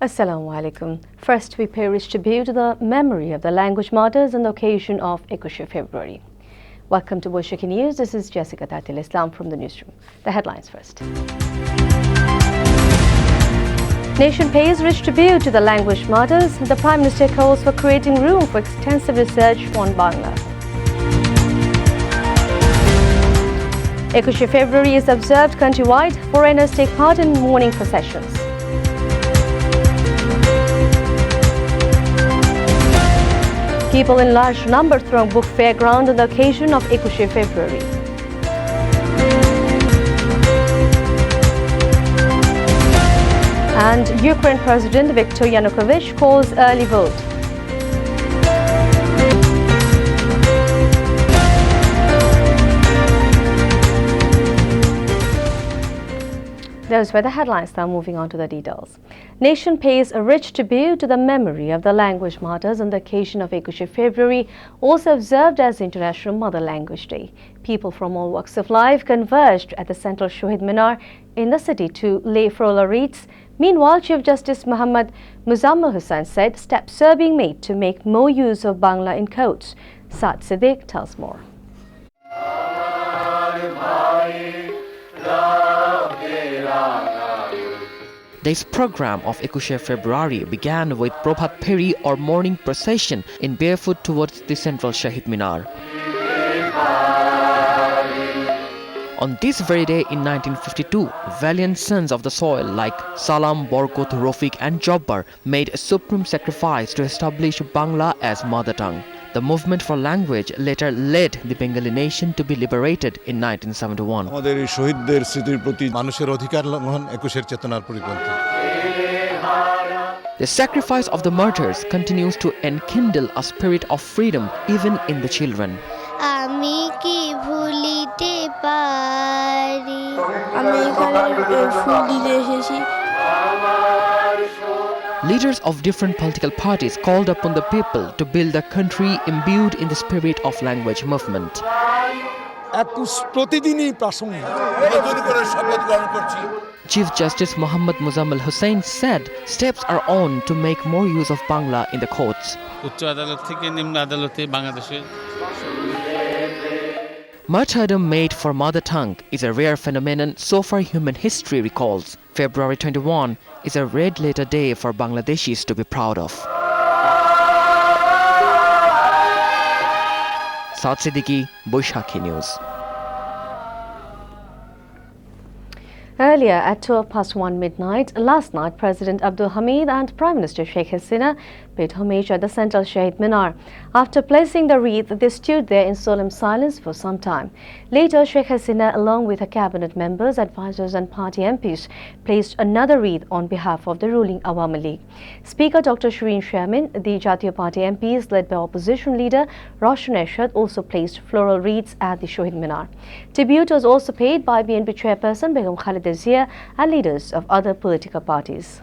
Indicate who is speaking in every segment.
Speaker 1: Assalamu alaikum. First, we pay rich tribute to the memory of the language martyrs on the occasion of 21 February. Welcome to Boishakhi News. This is Jessica Tatil Islam from the newsroom. The headlines first. Nation pays rich tribute to the language martyrs. The Prime Minister calls for creating room for extensive research on Bangla. 21 February is observed countrywide. Foreigners take part in mourning processions. People in large numbers throng Book Fair ground on the occasion of 21 February. And Ukraine President Viktor Yanukovych calls early vote. Those were the headlines. Now moving on to the details. Nation pays a rich tribute to the memory of the language martyrs on the occasion of 21 February, also observed as International Mother Language Day. People from all walks of life converged at the central Shohid Minar in the city to lay floral wreaths. Meanwhile, Chief Justice Muhammad Muzammil Hussain said steps are being made to make more use of Bangla in courts. Saad Siddiq tells more.
Speaker 2: This program of 21 February began with Prabhat Pheri or morning procession in barefoot towards the central Shahid Minar. On this very day in 1952, valiant sons of the soil like Salam, Borkot, Rafiq and Jabbar made a supreme sacrifice to establish Bangla as mother tongue. The movement for language later led the Bengali nation to be liberated in 1971. The sacrifice of the martyrs continues to enkindle a spirit of freedom even in the children. Leaders of different political parties called upon the people to build a country imbued in the spirit of language movement. Chief Justice Muhammad Muzammil Hussain said steps are on to make more use of Bangla in the courts. Martyrdom made for mother tongue is a rare phenomenon so far human history recalls. February 21 is a red letter day for Bangladeshis to be proud of. Saad Siddiqui, Boishakhi News.
Speaker 1: Earlier at 1:12 midnight, last night, President Abdul Hamid and Prime Minister Sheikh Hasina paid homage at the central Shahid Minar. After placing the wreath, they stood there in solemn silence for some time. Later, Sheikh Hasina, along with her cabinet members, advisors and party MPs, placed another wreath on behalf of the ruling Awami League. Speaker Dr. Shireen Sharmin, the Jatiya Party MPs led by opposition leader Roshan Ershad also placed floral wreaths at the Shahid Minar. Tribute was also paid by BNP chairperson Begum Khalida Zia and leaders of other political parties.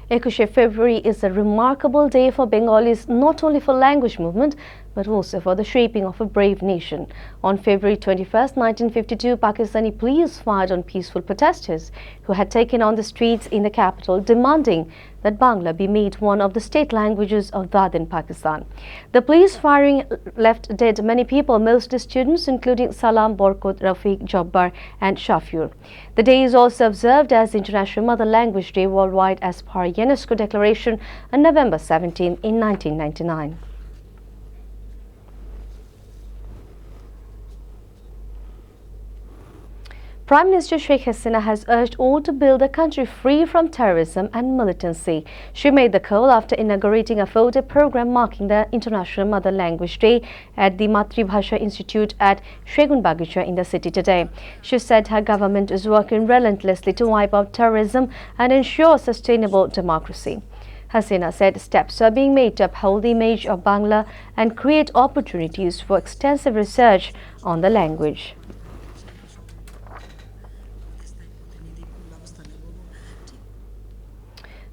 Speaker 1: February is a remarkable day for Bengalis, not only for language movement, but also for the shaping of a brave nation. On February 21st, 1952, Pakistani police fired on peaceful protesters who had taken on the streets in the capital, demanding that Bangla be made one of the state languages of that in Pakistan. The police firing left dead many people, mostly students, including Salam, Borkot, Rafiq, Jabbar and Shafur. The day is also observed as International Mother Language Day worldwide as per UNESCO declaration on November 17 in 1999. Prime Minister Sheikh Hasina has urged all to build a country free from terrorism and militancy. She made the call after inaugurating a photo program marking the International Mother Language Day at the Matribhasha Institute at Segunbagicha in the city today. She said her government is working relentlessly to wipe out terrorism and ensure sustainable democracy. Hasina said steps are being made to uphold the image of Bangla and create opportunities for extensive research on the language.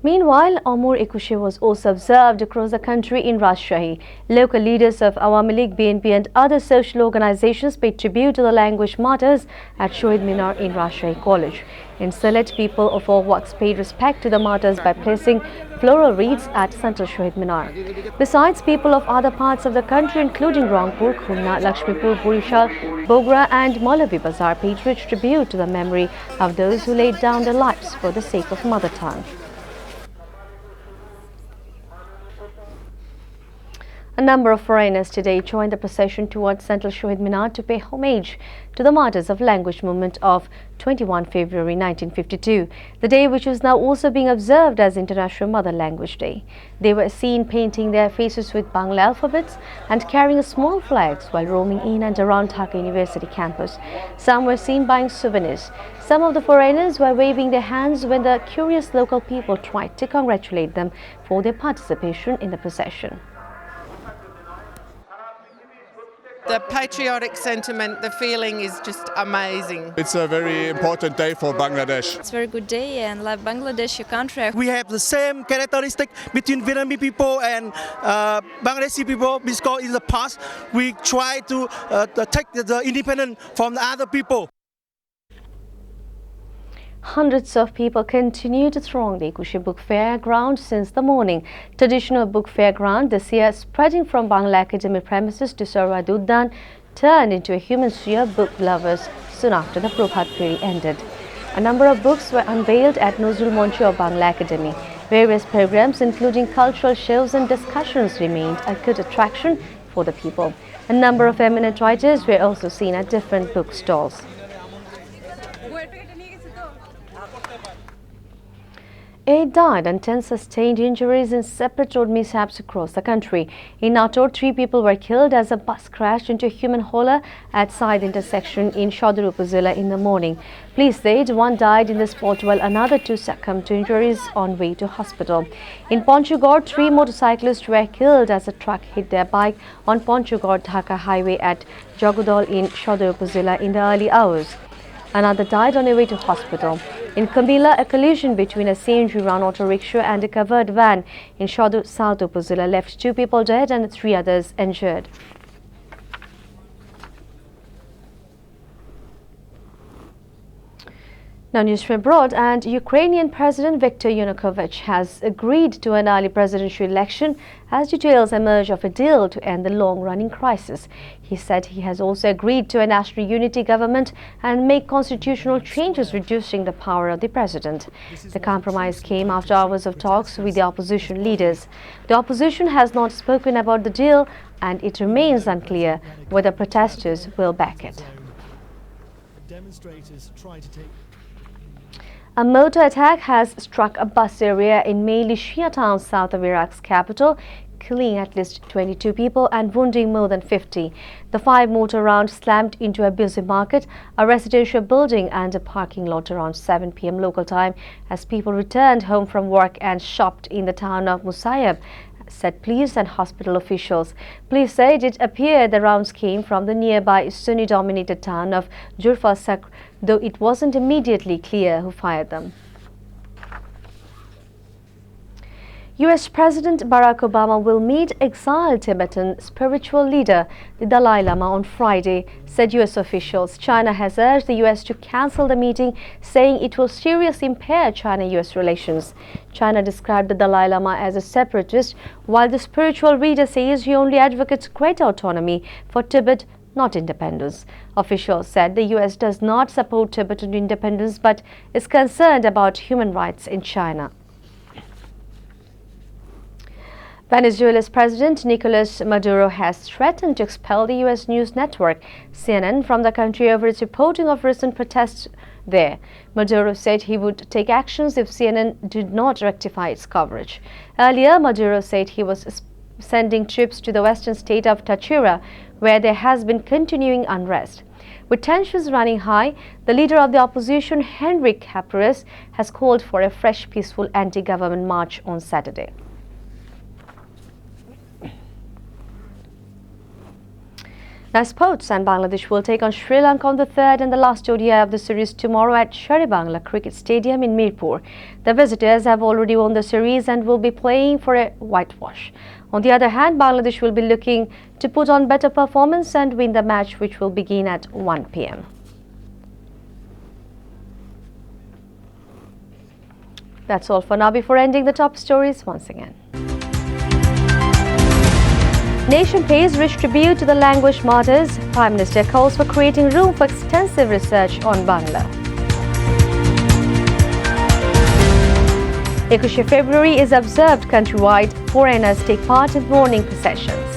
Speaker 1: Meanwhile, Amur Ekushe was also observed across the country in Rajshahi. Local leaders of Awami League, BNP and other social organizations paid tribute to the language martyrs at Shohid Minar in Rajshahi College. In Sylhet, people of all walks paid respect to the martyrs by placing floral wreaths at Central Shohid Minar. Besides, people of other parts of the country including Rangpur, Khulna, Lakshmipur, Burishal, Bogra and Maulavi Bazar paid rich tribute to the memory of those who laid down their lives for the sake of mother tongue. A number of foreigners today joined the procession towards Central Shohid Minar to pay homage to the martyrs of language movement of 21 February 1952, the day which is now also being observed as International Mother Language Day. They were seen painting their faces with Bangla alphabets and carrying small flags while roaming in and around Dhaka University campus. Some were seen buying souvenirs. Some of the foreigners were waving their hands when the curious local people tried to congratulate them for their participation in the procession.
Speaker 3: The patriotic sentiment, the feeling is just amazing.
Speaker 4: It's a very important day for Bangladesh.
Speaker 5: It's a very good day and love Bangladesh, your country.
Speaker 6: We have the same characteristic between Vietnamese people and Bangladeshi people because in the past we try to take the independence from the other people.
Speaker 1: Hundreds of people continue to throng the Ekushe Book Fair ground since the morning. Traditional book fair ground this year spreading from Bangla Academy premises to Sarwad Uddan turned into a human sea of book lovers soon after the Prabhat Feri ended. A number of books were unveiled at Nozrul Moncho of Bangla Academy. Various programs including cultural shows and discussions remained a good attraction for the people. A number of eminent writers were also seen at different book Eight died and 10 sustained injuries in separate road mishaps across the country. In Nator, 3 people were killed as a bus crashed into a human hauler at side intersection in Shodur Upazila in the morning. Police said 1 died in the spot while another 2 succumbed to injuries on way to hospital. In Panchugod, 3 motorcyclists were killed as a truck hit their bike on Panchugod-Dhaka highway at Jagudal in Shodur Upazila in the early hours. Another died on their way to hospital. In Kambila, a collision between a CNG-run auto rickshaw and a covered van in Shodur South Upazila left 2 people dead and 3 others injured. Now news from abroad, and Ukrainian President Viktor Yanukovych has agreed to an early presidential election as details emerge of a deal to end the long-running crisis. He said he has also agreed to a national unity government and make constitutional changes reducing the power of the president. The compromise came after hours of talks with the opposition leaders. The opposition has not spoken about the deal and it remains unclear whether protesters will back it.
Speaker 7: Demonstrators try to take
Speaker 1: A motor attack has struck a bus area in mainly Shia town south of Iraq's capital, killing at least 22 people and wounding more than 50. The 5 motor rounds slammed into a busy market, a residential building and a parking lot around 7 p.m. local time as people returned home from work and shopped in the town of Musayab, said police and hospital officials. Police said it appeared the rounds came from the nearby Sunni-dominated town of Jurfa Sakr, though it wasn't immediately clear who fired them. US President Barack Obama will meet exiled Tibetan spiritual leader, the Dalai Lama, on Friday, said US officials. China has urged the US to cancel the meeting, saying it will seriously impair China-US relations. China described the Dalai Lama as a separatist, while the spiritual leader says he only advocates greater autonomy for Tibet, not independence. Officials said the US does not support Tibetan independence but is concerned about human rights in China. Venezuela's President Nicolas Maduro has threatened to expel the U.S. news network CNN from the country over its reporting of recent protests there. Maduro said he would take actions if CNN did not rectify its coverage. Earlier, Maduro said he was sending troops to the western state of Táchira, where there has been continuing unrest. With tensions running high, the leader of the opposition, Henrique Capriles, has called for a fresh peaceful anti-government march on Saturday. Now sports, and Bangladesh will take on Sri Lanka on the third and the last ODI of the series tomorrow at Sharibangla Cricket Stadium in Mirpur. The visitors have already won the series and will be playing for a whitewash. On the other hand, Bangladesh will be looking to put on better performance and win the match, which will begin at 1 p.m. That's all for now. Before ending the top stories once again. Nation pays rich tribute to the language martyrs. Prime Minister calls for creating room for extensive research on Bangla. 21 February is observed countrywide. Foreigners take part in mourning processions.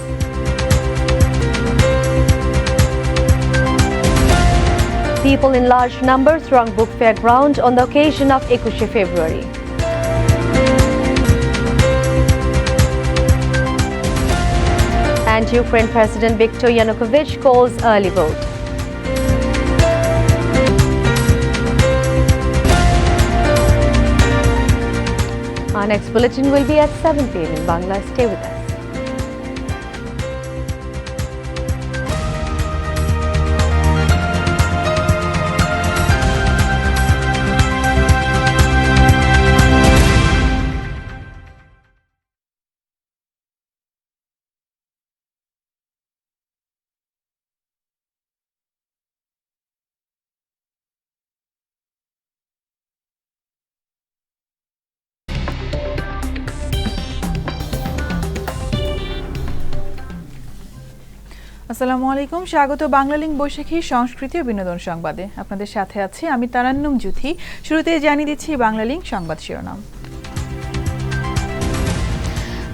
Speaker 1: People in large numbers throng Book Fair ground on the occasion of 21 February. And Ukraine President Viktor Yanukovych calls early vote. Our next bulletin will be at 7 p.m. in Bangla. Stay with us.
Speaker 7: আসসালামু আলাইকুম, স্বাগত বাংলালিংক বৈশাখী সংস্কৃতি ও বিনোদন সংবাদে। আপনাদের সাথে আছি আমি তারান্নুম জুথি। শুরুতে জানিয়ে দিচ্ছি বাংলালিংক সংবাদ শিরোনাম।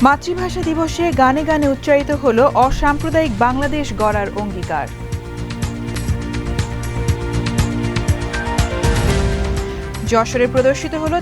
Speaker 7: মাতৃভাষা দিবসে গানে গানে উচ্চারিত হলো অসাম্প্রদায়িক বাংলাদেশ গড়ার অঙ্গীকার। যশোরে প্রদর্শিত হলো